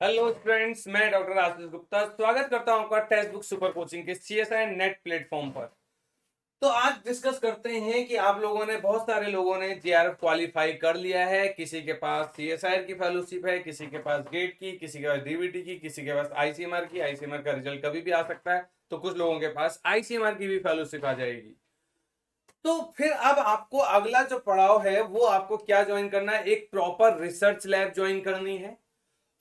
Hello friends, मैं doctor Ashish Gupta स्वागत करता हूं आपका टेक्स्ट बुक सुपर कोचिंग के सीएसआई नेट प्लेटफॉर्म पर। तो आज डिस्कस करते हैं कि आप लोगों ने बहुत सारे लोगों ने जेआरएफ क्वालिफाई कर लिया है। किसी के पास सीएसआई की फेलोशिप है, किसी के पास गेट की, किसी के पास डीबीटी की, किसी के पास आईसीएमआर की। आईसीएमआर का रिजल्ट कभी भी आ सकता है, तो कुछ लोगों के पास आईसीएमआर की भी फेलोशिप आ जाएगी। तो फिर अब आपको अगला जो पड़ाव है वो आपको क्या ज्वाइन करना है, एक प्रॉपर रिसर्च लैब ज्वाइन करनी है।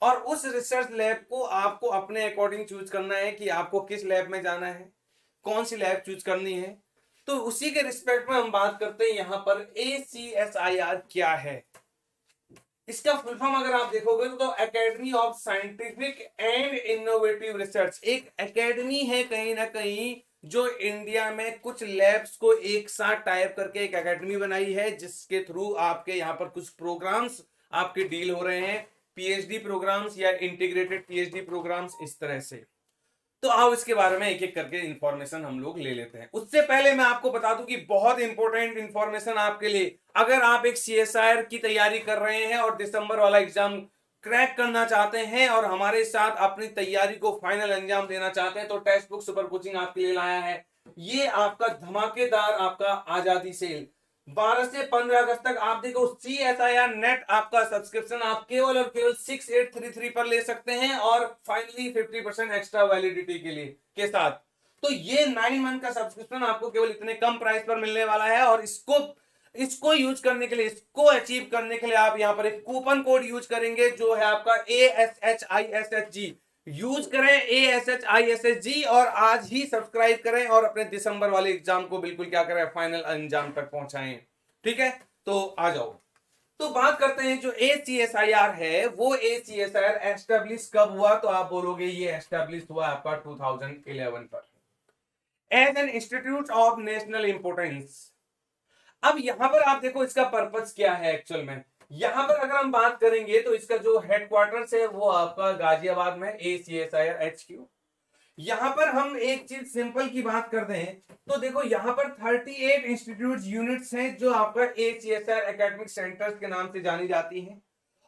और उस रिसर्च लैब को आपको अपने अकॉर्डिंग चूज करना है कि आपको किस लैब में जाना है, कौन सी लैब चूज करनी है। तो उसी के रिस्पेक्ट में हम बात करते हैं यहां पर ACSIR क्या है। इसका फुल फॉर्म अगर आप देखोगे तो academy of scientific and innovative research एक एकेडमी है कहीं ना कहीं, जो इंडिया में कुछ लैब्स को एक साथ टाइप करके एक एकेडमी बनाई है, जिसके थ्रू आपके यहाँ पर कुछ प्रोग्राम्स आपके डील हो रहे हैं, पीएचडी प्रोग्राम्स या इंटीग्रेटेड पीएचडी प्रोग्राम्स, इस तरह से। तो आओ इसके बारे में एक एक करके इंफॉर्मेशन हम लोग ले लेते हैं। उससे पहले मैं आपको बता दूं कि बहुत इंपॉर्टेंट इंफॉर्मेशन आपके लिए, अगर आप एक सीएसआईआर की तैयारी कर रहे हैं और दिसंबर वाला एग्जाम क्रैक करना चाहते हैं और हमारे साथ अपनी तैयारी को फाइनल अंजाम देना चाहते हैं, तो टेक्स्ट बुक सुपर कोचिंग आपके लिए लाया है ये आपका धमाकेदार आपका आजादी सेल। 12 से 15 अगस्त तक आप देखो CSIR नेट आपका सब्सक्रिप्शन आप केवल और केवल 6833 पर ले सकते हैं, और फाइनली 50% एक्स्ट्रा वैलिडिटी के लिए के साथ। तो ये 9 मंथ का सब्सक्रिप्शन आपको केवल इतने कम प्राइस पर मिलने वाला है। और इसको यूज करने के लिए, इसको अचीव करने के लिए आप यहां पर एक कूपन कोड यूज करेंगे जो है आपका ASHISHG। यूज करें ASHISHG और आज ही सब्सक्राइब करें और अपने दिसंबर वाले एग्जाम को बिल्कुल क्या करें, फाइनल अंजाम तक पहुंचाएं। ठीक है, तो आ जाओ। तो बात करते हैं जो ACSIR है, वो ACSIR एस्टेब्लिश कब हुआ, तो आप बोलोगे ये एस्टेब्लिश हुआ आपका 2011 पर as an institute of national importance. अब यहां पर आप देखो इसका पर्पस क्या है एक्चुअल में। यहां पर अगर हम बात करेंगे तो इसका जो हेडक्वार्टर्स है वो आपका गाजियाबाद में, ACSIR HQ। यहां पर हम एक चीज सिंपल की बात कर दें तो देखो यहां पर 38 इंस्टीट्यूट यूनिट्स हैं जो आपका ACSIR एकेडमिक सेंटर्स के नाम से जानी जाती हैं।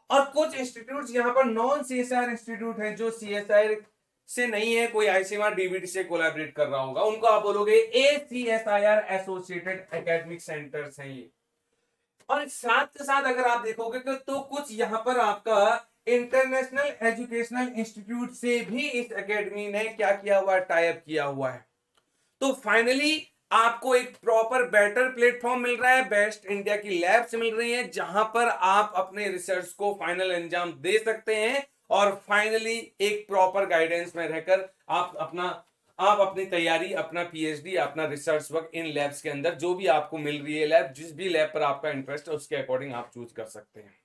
और कुछ इंस्टीट्यूट यहां पर नॉन CSIR इंस्टीट्यूट हैं जो CSIR से नहीं है, कोई आईसीएमआर डीबीटी से कोलैबोरेट कर रहा होगा, उनको आप बोलोगे ACSIR एसोसिएटेड एकेडमिक सेंटर्स हैं ये। और साथ के साथ अगर आप देखोगे तो कुछ यहां पर आपका इंटरनेशनल एजुकेशनल इंस्टीट्यूट से भी इस एकेडमी ने क्या किया हुआ है, टाइप किया हुआ है। तो फाइनली आपको एक प्रॉपर बेटर प्लेटफॉर्म मिल रहा है, बेस्ट इंडिया की लैब्स मिल रही हैं जहां पर आप अपने रिसर्च को फाइनल अंजाम दे सकते हैं और फाइनली एक प्रॉपर गाइडेंस में रहकर आप अपनी तैयारी, अपना पीएचडी, अपना रिसर्च वर्क इन लैब्स के अंदर जो भी आपको मिल रही है लैब, जिस भी लैब पर आपका इंटरेस्ट है उसके अकॉर्डिंग आप चूज कर सकते हैं।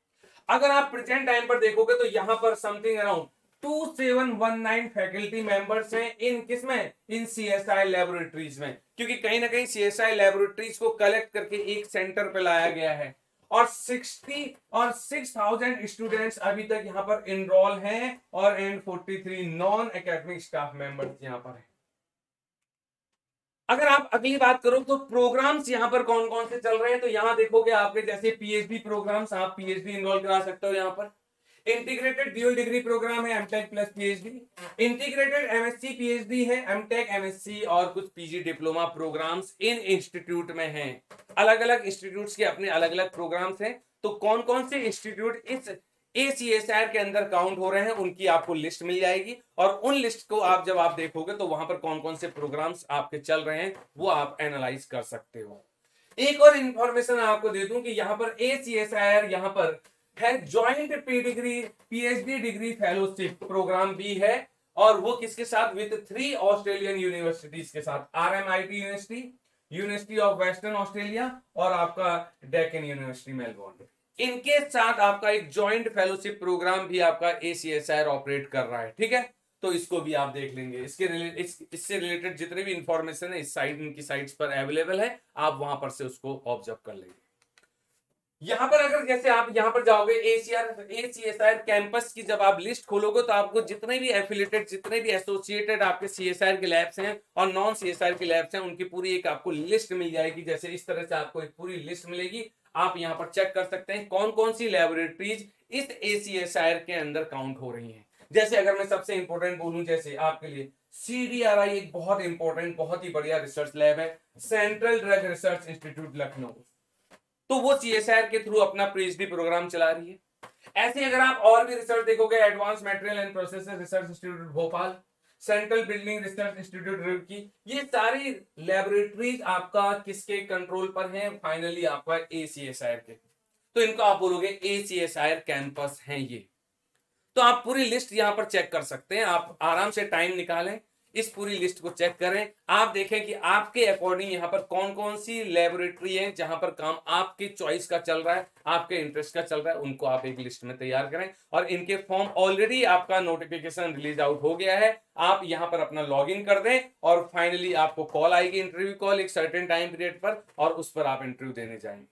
अगर आप प्रेजेंट टाइम पर देखोगे तो यहां पर समथिंग अराउंड 2719 फैकल्टी मेंबर्स हैं इन किसमें, इन सीएसआई लेबोरेटरीज में, क्योंकि कहीं ना कहीं सीएसआई लेबोरेटरीज को कलेक्ट करके एक सेंटर पे लाया गया है। और 6,000 स्टूडेंट्स अभी तक यहां पर इनरोल हैं और 43 नॉन एकेडमिक स्टाफ मेंबर्स यहां पर हैं। अगर आप अगली बात करो तो प्रोग्राम्स यहां पर कौन कौन से चल रहे हैं, तो यहां देखोगे आपके जैसे पीएचडी प्रोग्राम्स, आप पीएचडी इनरोल करा सकते हो यहां पर। इंटीग्रेटेड ड्यूल डिग्री प्रोग्राम है MTech plus PhD. Integrated MSc PhD है, एमटेक एमएससी और कुछ पीजी डिप्लोमा प्रोग्राम्स इन इंस्टीट्यूट में हैं। अलग अलग इंस्टीट्यूट्स के अपने अलग अलग प्रोग्राम्स हैं। तो कौन कौन से इंस्टीट्यूट इस ACSIR के अंदर काउंट हो रहे हैं उनकी आपको लिस्ट मिल जाएगी, और उन लिस्ट को आप जब आप देखोगे तो वहां पर कौन कौन से प्रोग्राम्स आपके चल रहे हैं वो आप एनालाइज कर सकते हो। एक और इंफॉर्मेशन आपको दे दूं कि यहां पर ACSIR यहां पर है joint PhD degree fellowship program भी है, और वो किसके साथ, विद 3 ऑस्ट्रेलियन यूनिवर्सिटीज के साथ, RMIT university, university of western Australia और आपका डेक्कन यूनिवर्सिटी मेलबोर्न, इनके साथ आपका एक ज्वाइंट फेलोशिप प्रोग्राम भी आपका ACSIR ऑपरेट कर रहा है। ठीक है, तो इसको भी आप देख लेंगे। इससे रिलेटेड जितने भी इंफॉर्मेशन है इस साइट, इनकी साइट्स पर अवेलेबल है, आप वहां पर से उसको ऑब्जर्व कर लेंगे। यहां पर अगर जैसे आप यहां पर जाओगे ACSIR कैंपस की जब आप लिस्ट खोलोगे तो आपको जितने भी एफिलिएटेड, जितने भी एसोसिएटेड आपके CSIR के लैब्स हैं और नॉन CSIR के लैब्स हैं उनकी पूरी एक आपको लिस्ट मिल जाएगी। जैसे इस तरह से आपको एक पूरी लिस्ट मिलेगी, आप यहां पर चेक कर सकते हैं कौन कौन सी लैबोरेटरीज इस ACSIR के अंदर काउंट हो रही हैं। जैसे अगर मैं सबसे इंपॉर्टेंट बोलूं, जैसे आपके लिए CDRI एक बहुत इंपॉर्टेंट, बहुत ही बढ़िया रिसर्च लैब है, central drug research institute Lucknow. तो वो CSIR के थ्रू अपना PhD प्रोग्राम चला रही है। ऐसे अगर आप और भी रिसर्च देखोगे, advance material and processes research institute Bhopal, central building research institute Roorkee, ये सारी लैबोरेटरीज आपका किसके कंट्रोल पर हैं? फाइनली आपका ACSIR के। तो इनको आप बोलोगे ACSIR कैंपस हैं ये। तो आप पूरी लिस्ट यहां पर चेक कर सकते हैं, आप आराम से टाइम निकालें, इस पूरी लिस्ट को चेक करें, आप देखें कि आपके अकॉर्डिंग यहां पर कौन कौन सी लेबोरेटरी है जहां पर काम आपके चॉइस का चल रहा है, आपके इंटरेस्ट का चल रहा है, उनको आप एक लिस्ट में तैयार करें। और इनके फॉर्म ऑलरेडी आपका नोटिफिकेशन रिलीज आउट हो गया है, आप यहां पर अपना लॉग इन कर दें और फाइनली आपको कॉल आएगी, इंटरव्यू कॉल एक सर्टेन टाइम पीरियड पर, और उस पर आप इंटरव्यू देने जाएंगे।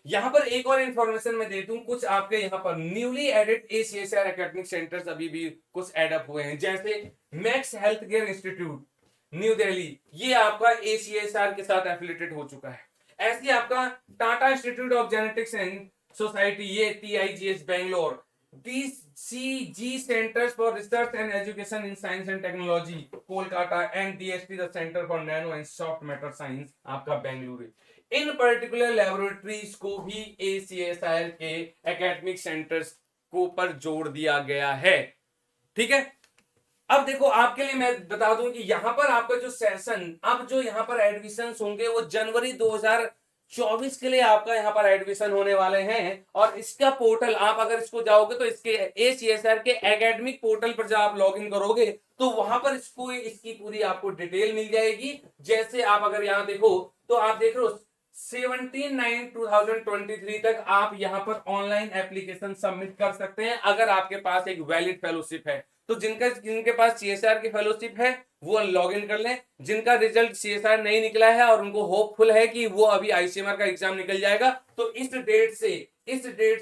यहां पर एक और इंफॉर्मेशन मैं दे दूं, कुछ आपके यहां पर newly added ACSIR academic centres अभी भी कुछ एड अप हुए हैं, जैसे Max health care institute New Delhi, ये आपका ACSIR के साथ एफिलिएटेड हो चुका है। ऐसे आपका Tata institute of genetics and society, ये TIGS Bangalore, DCG centres for research and education in science and technology Kolkata, and DST the centre for nano and soft matter science आपका बेंगलुरु। इन पर्टिकुलर लैबोरेटरीज को भी ACSIR के एकेडमिक सेंटर्स को पर जोड़ दिया गया है। ठीक है, अब देखो आपके लिए मैं बता दूं कि यहां पर आपका जो सेशन, अब जो यहां पर एडमिशन होंगे वो जनवरी 2024 के लिए आपका यहां पर एडमिशन होने वाले हैं। और इसका पोर्टल आप अगर इसको जाओगे तो इसके ACSIR के एकेडमिक पोर्टल पर जब आप लॉग इन करोगे तो वहां पर इसकी पूरी आपको डिटेल मिल जाएगी। जैसे आप अगर यहां देखो तो आप देख रहे हो 17/9/2023 तक आप यहां पर ऑनलाइन एप्लीकेशन सबमिट कर सकते हैं अगर आपके पास एक वैलिड फेलोशिप है। तो जिनके पास CSIR की फेलोशिप है वो लॉग इन कर लें, जिनका रिजल्ट CSIR नहीं निकला है और उनको होपफुल है कि वो अभी ICMR का एग्जाम निकल जाएगा, तो इस डेट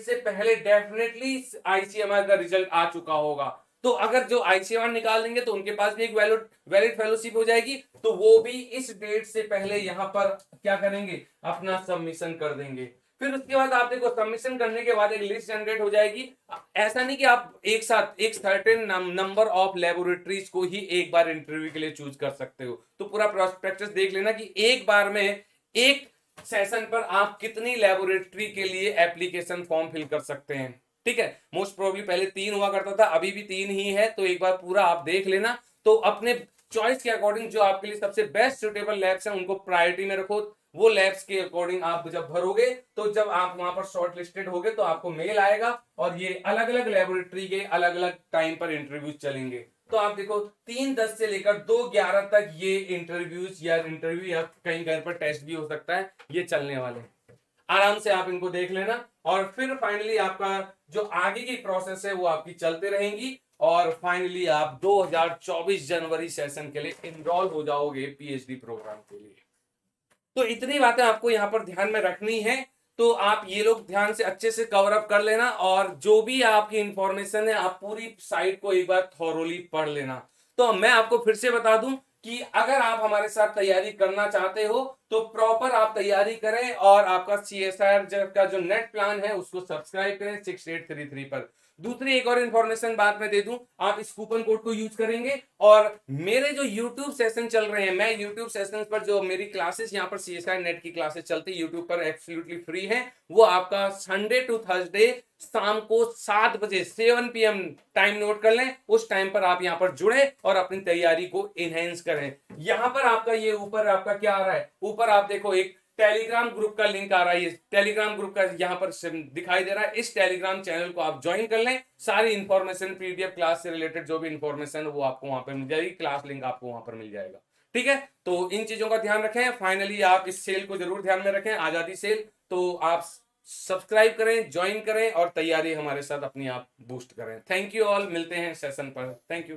से पहले डेफिनेटली ICMR का रिजल्ट आ चुका होगा। तो अगर जो ICMR निकाल देंगे तो उनके पास भी एक वैलिड फेलोशिप हो जाएगी, तो वो भी इस डेट से पहले यहां पर क्या करेंगे, अपना सबमिशन कर देंगे। फिर उसके बाद आप देखो सबमिशन करने के बाद एक लिस्ट जनरेट हो जाएगी। ऐसा नहीं कि आप एक साथ एक सर्टेन नंबर ऑफ लेबोरेटरीज को ही एक बार इंटरव्यू के लिए चूज कर सकते हो। तो पूरा प्रोस्पेक्टस देख लेना कि एक बार में एक सेशन पर आप कितनी लेबोरेटरी के लिए एप्लीकेशन फॉर्म फिल कर सकते हैं। ठीक है, मोस्ट प्रोबेबली पहले 3 हुआ करता था, अभी भी 3 ही है, तो एक बार पूरा आप देख लेना। तो अपने चॉइस के अकॉर्डिंग जो आपके लिए सबसे बेस्ट सुटेबल लैब्स हैं उनको प्रायोरिटी में रखो। वो लैब्स के अकॉर्डिंग आप जब भरोगे तो जब आप वहां पर शॉर्ट लिस्टेड होगे तो आपको मेल आएगा और ये अलग अलग लेबोरेटरी के अलग अलग टाइम पर इंटरव्यूज चलेंगे। तो आप देखो 3/10 से लेकर 2/11 तक ये इंटरव्यूज या कहीं कहीं पर टेस्ट भी हो सकता है, ये चलने वाले। आराम से आप इनको देख लेना और फिर फाइनली आपका जो आगे की प्रोसेस है वो आपकी चलते रहेंगी और फाइनली आप 2024 जनवरी सेशन के लिए इनरोल हो जाओगे PhD प्रोग्राम के लिए। तो इतनी बातें आपको यहाँ पर ध्यान में रखनी है, तो आप ये लोग ध्यान से अच्छे से कवर अप कर लेना और जो भी आपकी इंफॉर्मेशन है आप पूरी साइट को एक बार थॉरोली पढ़ लेना। तो मैं आपको फिर से बता दूं कि अगर आप हमारे साथ तैयारी करना चाहते हो तो प्रॉपर आप तैयारी करें और आपका CSIR का जो नेट प्लान है उसको सब्सक्राइब करें 6833 पर। दूसरी एक और इंफॉर्मेशन बात मैं दे दूं, आप इस कूपन कोड को यूज करेंगे और मेरे जो YouTube सेशन चल रहे हैं, मैं YouTube सेशन पर जो मेरी क्लासेस यहाँ पर CSIR नेट की क्लासेस चलती है YouTube पर एब्सोल्युटली फ्री है, वो आपका संडे टू थर्सडे शाम को 7 बजे 7 PM टाइम नोट कर लें, उस टाइम पर आप यहाँ पर जुड़े और अपनी तैयारी को इनहेंस करें। यहाँ पर आपका ये ऊपर आपका क्या आ रहा है, ऊपर आप देखो एक टेलीग्राम ग्रुप का लिंक आ रहा है, टेलीग्राम ग्रुप का यहाँ पर दिखाई दे रहा है। इस टेलीग्राम चैनल को आप ज्वाइन कर लें, सारी इंफॉर्मेशन PDF क्लास से रिलेटेड जो भी इंफॉर्मेशन है वो आपको वहां पर मिल जाएगी, क्लास लिंक आपको वहां पर मिल जाएगा। ठीक है, तो इन चीजों का ध्यान रखें। फाइनली आप इस सेल को जरूर ध्यान में रखें, आजादी सेल, तो आप सब्सक्राइब करें, ज्वाइन करें और तैयारी हमारे साथ अपनी आप बूस्ट करें। थैंक यू ऑल, मिलते हैं सेशन पर। Thank you.